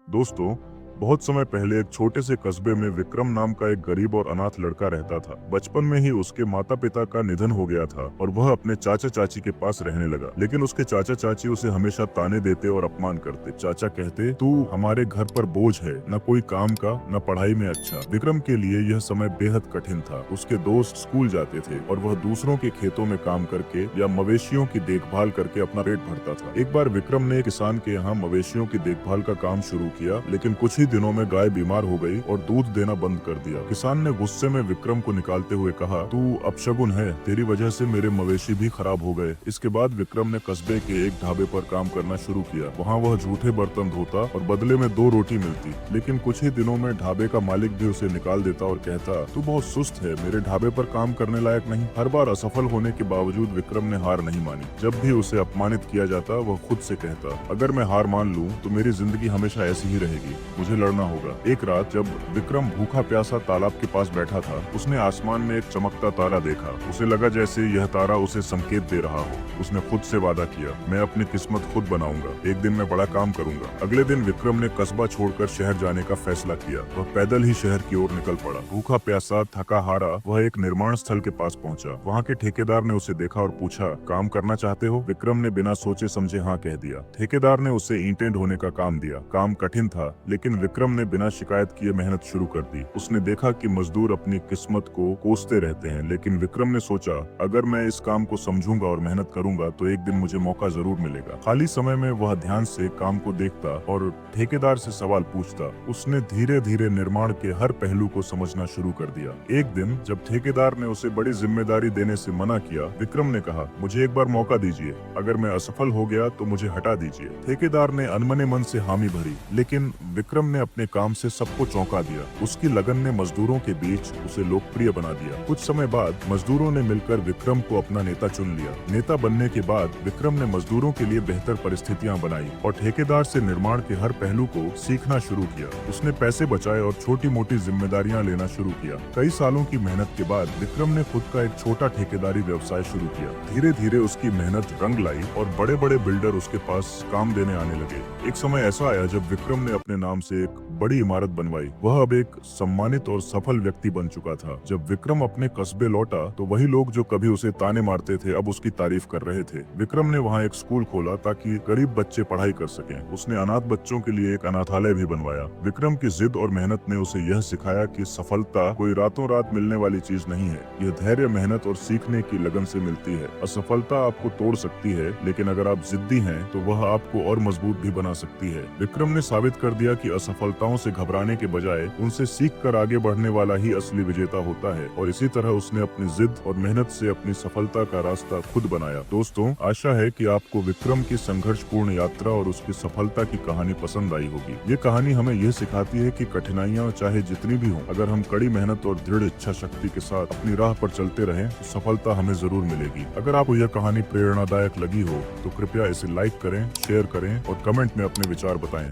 दोस्तों, बहुत समय पहले एक छोटे से कस्बे में विक्रम नाम का एक गरीब और अनाथ लड़का रहता था। बचपन में ही उसके माता पिता का निधन हो गया था और वह अपने चाचा चाची के पास रहने लगा। लेकिन उसके चाचा चाची उसे हमेशा ताने देते और अपमान करते। चाचा कहते, तू हमारे घर पर बोझ है, न कोई काम का न पढ़ाई में अच्छा। विक्रम के लिए यह समय बेहद कठिन था। उसके दोस्त स्कूल जाते थे और वह दूसरों के खेतों में काम करके या मवेशियों की देखभाल करके अपना पेट भरता था। एक बार विक्रम ने किसान के यहाँ मवेशियों की देखभाल का काम शुरू किया, लेकिन कुछ ही दिनों में गाय बीमार हो गई और दूध देना बंद कर दिया। किसान ने गुस्से में विक्रम को निकालते हुए कहा, तू अपशगुन है, तेरी वजह से मेरे मवेशी भी खराब हो गए। इसके बाद विक्रम ने कस्बे के एक ढाबे पर काम करना शुरू किया। वहाँ वह झूठे बर्तन धोता और बदले में 2 रोटी मिलती। लेकिन कुछ ही दिनों में ढाबे का मालिक भी उसे निकाल देता और कहता, तू बहुत सुस्त है, मेरे ढाबे पर काम करने लायक नहीं। हर बार असफल होने के बावजूद विक्रम ने हार नहीं मानी। जब भी उसे अपमानित किया जाता, वह खुद से कहता, अगर मैं हार मान लूं तो मेरी जिंदगी हमेशा ऐसी ही रहेगी, मुझे लड़ना होगा। एक रात जब विक्रम भूखा प्यासा तालाब के पास बैठा था, उसने आसमान में एक चमकता तारा देखा। उसे लगा जैसे यह तारा उसे संकेत दे रहा हो। उसने खुद से वादा किया, मैं अपनी किस्मत खुद बनाऊंगा, एक दिन मैं बड़ा काम करूंगा। अगले दिन विक्रम ने कस्बा छोड़कर शहर जाने का फैसला किया। वह पैदल ही शहर की ओर निकल पड़ा। भूखा प्यासा थका हारा वह एक निर्माण स्थल के पास पहुंचा। वहाँ के ठेकेदार ने उसे देखा और पूछा, काम करना चाहते हो? विक्रम ने बिना सोचे समझे हाँ कह दिया। ठेकेदार ने उसे ईंटें ढोने का काम दिया। काम कठिन था, लेकिन विक्रम ने बिना शिकायत किए मेहनत शुरू कर दी। उसने देखा कि मजदूर अपनी किस्मत को कोसते रहते हैं, लेकिन विक्रम ने सोचा, अगर मैं इस काम को समझूंगा और मेहनत करूंगा तो एक दिन मुझे मौका जरूर मिलेगा। खाली समय में वह ध्यान से काम को देखता और ठेकेदार से सवाल पूछता। उसने धीरे धीरे निर्माण के हर पहलू को समझना शुरू कर दिया। एक दिन जब ठेकेदार ने उसे बड़ी जिम्मेदारी देने से मना किया, विक्रम ने कहा, मुझे एक बार मौका दीजिए, अगर मैं असफल हो गया तो मुझे हटा दीजिए। ठेकेदार ने अनमने मन से हामी भरी, लेकिन विक्रम ने अपने काम से सबको चौंका दिया। उसकी लगन ने मजदूरों के बीच उसे लोकप्रिय बना दिया। कुछ समय बाद मजदूरों ने मिलकर विक्रम को अपना नेता चुन लिया। नेता बनने के बाद विक्रम ने मजदूरों के लिए बेहतर परिस्थितियां बनाई और ठेकेदार से निर्माण के हर पहलू को सीखना शुरू किया। उसने पैसे बचाए और छोटी मोटी जिम्मेदारियां लेना शुरू किया। कई सालों की मेहनत के बाद विक्रम ने खुद का एक छोटा ठेकेदारी व्यवसाय शुरू किया। धीरे धीरे उसकी मेहनत रंग लाई और बड़े बड़े बिल्डर उसके पास काम देने आने लगे। एक समय ऐसा आया जब विक्रम ने अपने नाम से एक बड़ी इमारत बनवाई। वह अब एक सम्मानित और सफल व्यक्ति बन चुका था। जब विक्रम अपने कस्बे लौटा तो वही लोग जो कभी उसे ताने मारते थे अब उसकी तारीफ कर रहे थे। विक्रम ने वहाँ एक स्कूल खोला ताकि गरीब बच्चे पढ़ाई कर सकें। उसने अनाथ बच्चों के लिए एक अनाथालय भी बनवाया। विक्रम की जिद और मेहनत ने उसे यह सिखाया कि सफलता कोई रातों रात मिलने वाली चीज नहीं है। यह धैर्य, मेहनत और सीखने की लगन से मिलती है। असफलता आपको तोड़ सकती है, लेकिन अगर आप जिद्दी हैं तो वह आपको और मजबूत भी बना सकती है। विक्रम ने साबित कर दिया कि असफलताओं से घबराने के बजाय उनसे सीख कर आगे बढ़ने वाला ही असली विजेता होता है। और इसी तरह उसने अपनी जिद और मेहनत से अपनी सफलता का रास्ता खुद बनाया। दोस्तों, आशा है कि आपको विक्रम की संघर्षपूर्ण यात्रा और उसकी सफलता की कहानी पसंद आई होगी। ये कहानी हमें यह सिखाती है कि कठिनाइयां चाहे जितनी भी हों, अगर हम कड़ी मेहनत और दृढ़ इच्छा शक्ति के साथ अपनी राह पर चलते रहें तो सफलता हमें जरूर मिलेगी। अगर आपको यह कहानी प्रेरणादायक लगी हो तो कृपया इसे लाइक करें, शेयर करें और कमेंट में अपने विचार बताएं।